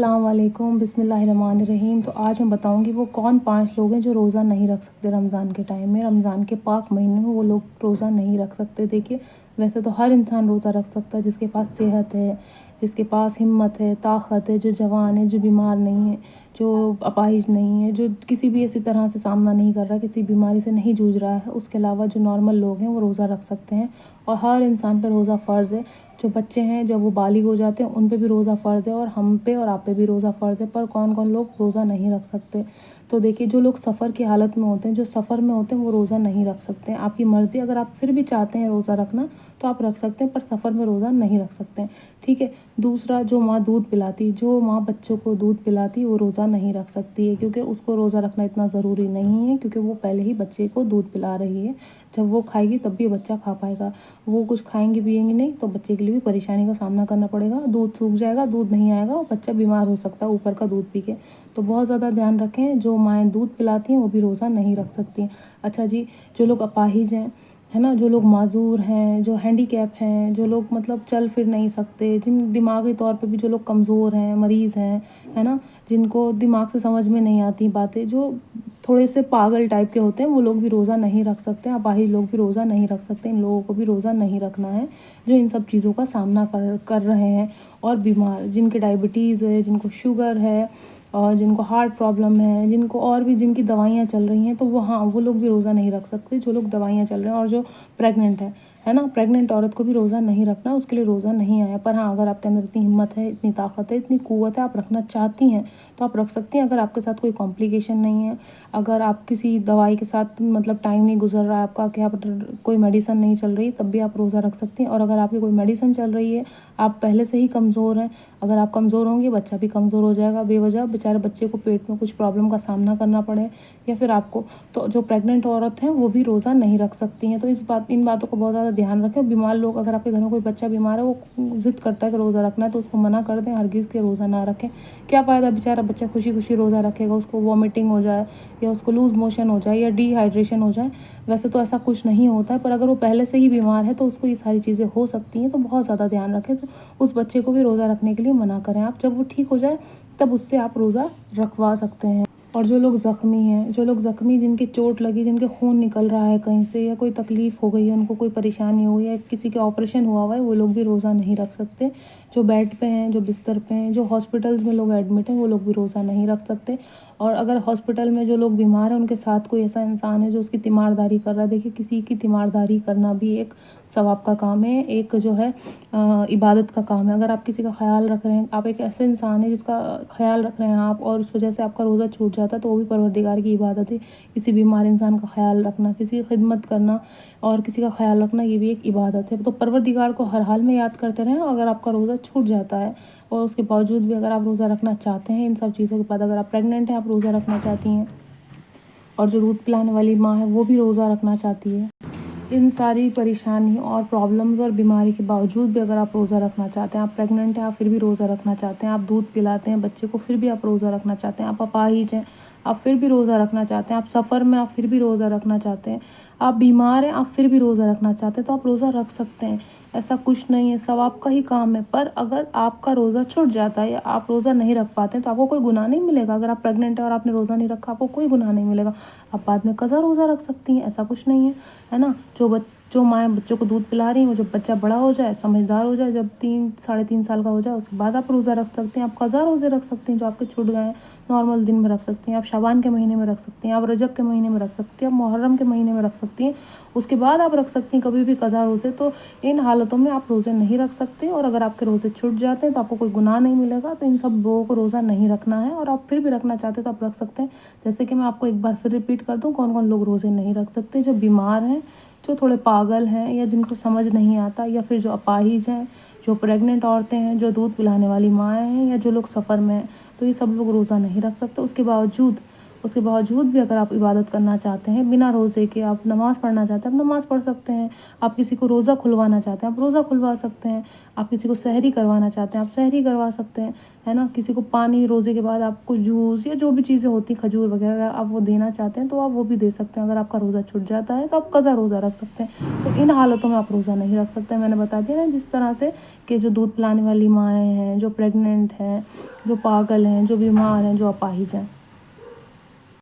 السلام علیکم، بسم اللہ الرحمن الرحیم۔ تو آج میں بتاؤں گی وہ کون 5 لوگ ہیں جو روزہ نہیں رکھ سکتے رمضان کے ٹائم میں، رمضان کے پاک مہینے میں وہ لوگ روزہ نہیں رکھ سکتے۔ دیکھیے ویسے تو ہر انسان روزہ رکھ سکتا ہے، جس کے پاس صحت ہے، جس کے پاس ہمت ہے، طاقت ہے، جو جوان ہے، جو بیمار نہیں ہے، جو اپاہج نہیں ہے، جو کسی بھی ایسی طرح سے سامنا نہیں کر رہا، کسی بیماری سے نہیں جوجھ رہا ہے۔ اس کے علاوہ جو نارمل لوگ ہیں وہ روزہ رکھ سکتے ہیں، اور ہر انسان پر روزہ فرض ہے۔ جو بچے ہیں جب وہ بالغ ہو جاتے ہیں ان پہ بھی روزہ فرض ہے، اور ہم پہ اور آپ پہ بھی روزہ فرض ہے۔ پر کون کون لوگ روزہ نہیں رکھ سکتے؟ تو دیکھیے جو لوگ سفر کی حالت میں ہوتے ہیں، جو سفر میں ہوتے ہیں، وہ روزہ نہیں رکھ سکتے ہیں۔ آپ کی مرضی، اگر آپ پھر بھی چاہتے ہیں روزہ رکھنا تو آپ رکھ سکتے ہیں، پر سفر میں روزہ نہیں رکھ سکتے ہیں، ٹھیک ہے۔ دوسرا، جو ماں دودھ پلاتی، جو ماں بچوں کو دودھ پلاتی، وہ روزہ نہیں رکھ سکتی ہے، کیونکہ اس کو روزہ رکھنا اتنا ضروری نہیں ہے، کیونکہ وہ پہلے ہی بچے کو دودھ پلا رہی ہے۔ جب وہ کھائے گی تب بھی بچہ کھا پائے گا، وہ کچھ کھائیں گی پیئیں گی نہیں تو بچے کے لیے بھی پریشانی کا سامنا کرنا پڑے گا، دودھ سوکھ جائے گا، دودھ نہیں آئے گا، اور بچہ بیمار ہو سکتا ہے اوپر کا دودھ پی کے۔ تو بہت زیادہ دھیان رکھیں، جو مائیں دودھ پلاتی ہیں وہ بھی روزہ نہیں رکھ سکتی۔ اچھا جی، جو لوگ اپاہج ہیں، ہے نا، جو لوگ معذور ہیں، جو ہینڈی کیپ ہیں، جو لوگ مطلب چل پھر نہیں سکتے، جن دماغی طور پہ بھی جو لوگ کمزور ہیں، مریض ہیں، ہے نا، جن کو دماغ سے سمجھ میں نہیں آتی باتیں، جو تھوڑے سے پاگل ٹائپ کے ہوتے ہیں، وہ لوگ بھی روزہ نہیں رکھ سکتے۔ اپاہج لوگ بھی روزہ نہیں رکھ سکتے، ان لوگوں کو بھی روزہ نہیں رکھنا ہے، جو ان سب چیزوں کا سامنا کر رہے ہیں۔ اور بیمار، جن کے ڈائبٹیز ہے، جن کو شوگر ہے، اور جن کو ہارٹ پرابلم ہے، جن کو اور بھی جن کی دوائیاں چل رہی ہیں، تو وہ لوگ بھی روزہ نہیں رکھ سکتے، جو لوگ دوائیاں چل رہے ہیں، اور جو پریگننٹ ہے نا، پریگننٹ عورت کو بھی روزہ نہیں رکھنا، اس کے لیے روزہ نہیں آیا۔ پر ہاں، اگر آپ کے اندر اتنی ہمت ہے، اتنی طاقت ہے، اتنی قوت ہے، آپ رکھنا چاہتی ہیں تو آپ رکھ سکتی ہیں۔ اگر آپ کے ساتھ کوئی کمپلیکیشن نہیں ہے، اگر آپ کسی دوائی کے ساتھ مطلب ٹائم نہیں گزر رہا ہے آپ کا، کہ آپ کوئی میڈیسن نہیں چل رہی، تب بھی آپ روزہ رکھ سکتی ہیں۔ اور اگر آپ کی کوئی میڈیسن چل رہی ہے، آپ پہلے سے ہی کمزور ہیں، اگر آپ کمزور ہوں گے بچہ بھی کمزور ہو جائے گا، بے وجہ بیچارے بچے کو پیٹ میں کچھ پرابلم کا سامنا کرنا پڑے، یا پھر آپ کو، تو جو پریگننٹ عورت ہیں وہ بھی روزہ نہیں رکھ سکتی ہیں۔ تو ان باتوں کو بہت زیادہ دھیان رکھیں۔ بیمار لوگ، اگر آپ کے گھر میں کوئی بچہ بیمار ہے، وہ ضد کرتا ہے کہ روزہ رکھنا ہے، تو اس کو منع کر دیں، ہرگز کے روزہ نہ رکھیں۔ کیا فائدہ، بیچارہ بچہ خوشی خوشی روزہ رکھے گا، اس کو وامٹنگ ہو جائے، یا اس کو لوز موشن ہو جائے، یا ڈی ہائیڈریشن ہو جائے۔ ویسے تو ایسا کچھ نہیں ہوتا ہے، پر اگر وہ پہلے سے ہی بیمار ہے تو اس کو یہ ساری چیزیں ہو سکتی ہیں، تو بہت زیادہ دھیان رکھیں۔ تو اس بچے کو بھی روزہ رکھنے کے لیے منع کریں آپ، جب وہ ٹھیک ہو جائے تب اس سے آپ روزہ رکھوا سکتے ہیں۔ اور جو لوگ زخمی ہیں، جن کے چوٹ لگی، جن کے خون نکل رہا ہے کہیں سے، یا کوئی تکلیف ہو گئی ہے، ان کو کوئی پریشانی ہو گئی ہے، کسی کے آپریشن ہوا ہے، وہ لوگ بھی روزہ نہیں رکھ سکتے۔ جو بیڈ پہ ہیں، جو بستر پہ ہیں، جو ہاسپٹلز میں لوگ ایڈمٹ ہیں، وہ لوگ بھی روزہ نہیں رکھ سکتے۔ اور اگر ہاسپٹل میں جو لوگ بیمار ہیں، ان کے ساتھ کوئی ایسا انسان ہے جو اس کی تیمارداری کر رہا ہے، دیکھیے کسی کی تیمارداری کرنا بھی ایک ثواب کا کام ہے، ایک جو ہے عبادت کا کام ہے۔ اگر آپ کسی کا خیال رکھ رہے ہیں، آپ ایک ایسے انسان ہیں جس کا خیال رکھ رہے ہیں آپ، اور اس وجہ سے آپ کا روزہ چھوٹ جاتا ہے، تو وہ بھی پروردگار کی عبادت ہے۔ کسی بیمار انسان کا خیال رکھنا، کسی کی خدمت کرنا، اور کسی کا خیال رکھنا، یہ بھی ایک عبادت ہے۔ تو پروردگار کو ہر حال میں یاد کرتے رہیں۔ اگر آپ کا روزہ چھوٹ جاتا ہے اور اس کے باوجود بھی اگر آپ روزہ رکھنا چاہتے ہیں، ان سب چیزوں کے بعد، اگر آپ پریگننٹ ہیں، آپ روزہ رکھنا چاہتی ہیں، اور جو دودھ پلانے والی ماں ہے وہ بھی روزہ رکھنا چاہتی ہے، ان ساری پریشانی اور پرابلمز اور بیماری کے باوجود بھی اگر آپ روزہ رکھنا چاہتے ہیں، آپ پریگننٹ ہیں، آپ پھر بھی روزہ رکھنا چاہتے ہیں، آپ دودھ پلاتے ہیں بچے کو پھر بھی آپ روزہ رکھنا چاہتے ہیں، آپ اپاہج ہیں، آپ پھر بھی روزہ رکھنا چاہتے ہیں، آپ سفر میں آپ پھر بھی روزہ رکھنا چاہتے ہیں، آپ بیمار ہیں، آپ پھر بھی روزہ رکھنا چاہتے ہیں، تو آپ روزہ رکھ سکتے ہیں۔ ایسا کچھ نہیں ہے، ثواب کا ہی کام ہے۔ پر اگر آپ کا روزہ چھوٹ جاتا ہے، یا آپ روزہ نہیں رکھ پاتے ہیں، تو آپ کو کوئی گناہ نہیں ملے گا۔ اگر آپ پریگننٹ ہیں اور آپ نے روزہ نہیں رکھا، آپ کو کوئی گناہ نہیں ملے گا، آپ بعد میں قضا روزہ رکھ سکتی ہیں، ایسا کچھ نہیں ہے نا۔ جو مائیں بچوں کو دودھ پلا رہی ہیں، وہ جب بچہ بڑا ہو جائے، سمجھدار ہو جائے، جب 3 ساڑھے 3 سال کا ہو جائے، اس کے بعد آپ روزہ رکھ سکتے ہیں، آپ قضا روزے رکھ سکتے ہیں جو آپ کے چھوٹ گئے ہیں، نارمل دن میں رکھ سکتی ہیں، آپ شعبان کے مہینے میں رکھ سکتی ہیں، آپ رجب کے مہینے میں رکھ سکتی ہیں، آپ محرم کے مہینے میں رکھ سکتی ہیں، اس کے بعد آپ رکھ سکتی ہیں کبھی بھی قضا روزے۔ تو ان حالتوں میں آپ روزے نہیں رکھ سکتے، اور اگر آپ کے روزے چھوٹ جاتے ہیں تو آپ کو کوئی گناہ نہیں ملے گا۔ تو ان سب لوگوں کو روزہ نہیں رکھنا ہے، اور آپ پھر بھی رکھنا چاہتے ہیں تو آپ رکھ سکتے ہیں۔ جیسے کہ میں آپ کو ایک بار پھر ریپیٹ کر دوں، کون کون لوگ روزے نہیں رکھ سکتے؟ جو بیمار ہیں، جو تھوڑے پاگل ہیں، یا جن کو سمجھ نہیں آتا، یا پھر جو اپاہج ہیں، جو پریگننٹ عورتیں ہیں، جو دودھ پلانے والی مائیں ہیں، یا جو لوگ سفر میں ہیں، تو یہ سب لوگ روزہ نہیں رکھ سکتے۔ اس کے باوجود اس کے باوجود بھی اگر آپ عبادت کرنا چاہتے ہیں بنا روزے کے، آپ نماز پڑھنا چاہتے ہیں آپ نماز پڑھ سکتے ہیں، آپ کسی کو روزہ کھلوانا چاہتے ہیں آپ روزہ کھلوا سکتے ہیں، آپ کسی کو سحری کروانا چاہتے ہیں آپ سحری کروا سکتے ہیں، ہے نا۔ کسی کو پانی روزے کے بعد آپ کو جوس یا جو بھی چیزیں ہوتی ہیں کھجور وغیرہ آپ وہ دینا چاہتے ہیں تو آپ وہ بھی دے سکتے ہیں۔ اگر آپ کا روزہ چھٹ جاتا ہے تو آپ قضا روزہ رکھ سکتے ہیں، تو ان حالتوں میں آپ روزہ نہیں رکھ سکتے۔ میں نے بتا دیا نا جس طرح سے کہ جو دودھ پلانے والی مائیں ہیں، جو پریگننٹ ہیں، جو پاگل ہیں، جو بیمار ہیں، جو اپاہج ہیں۔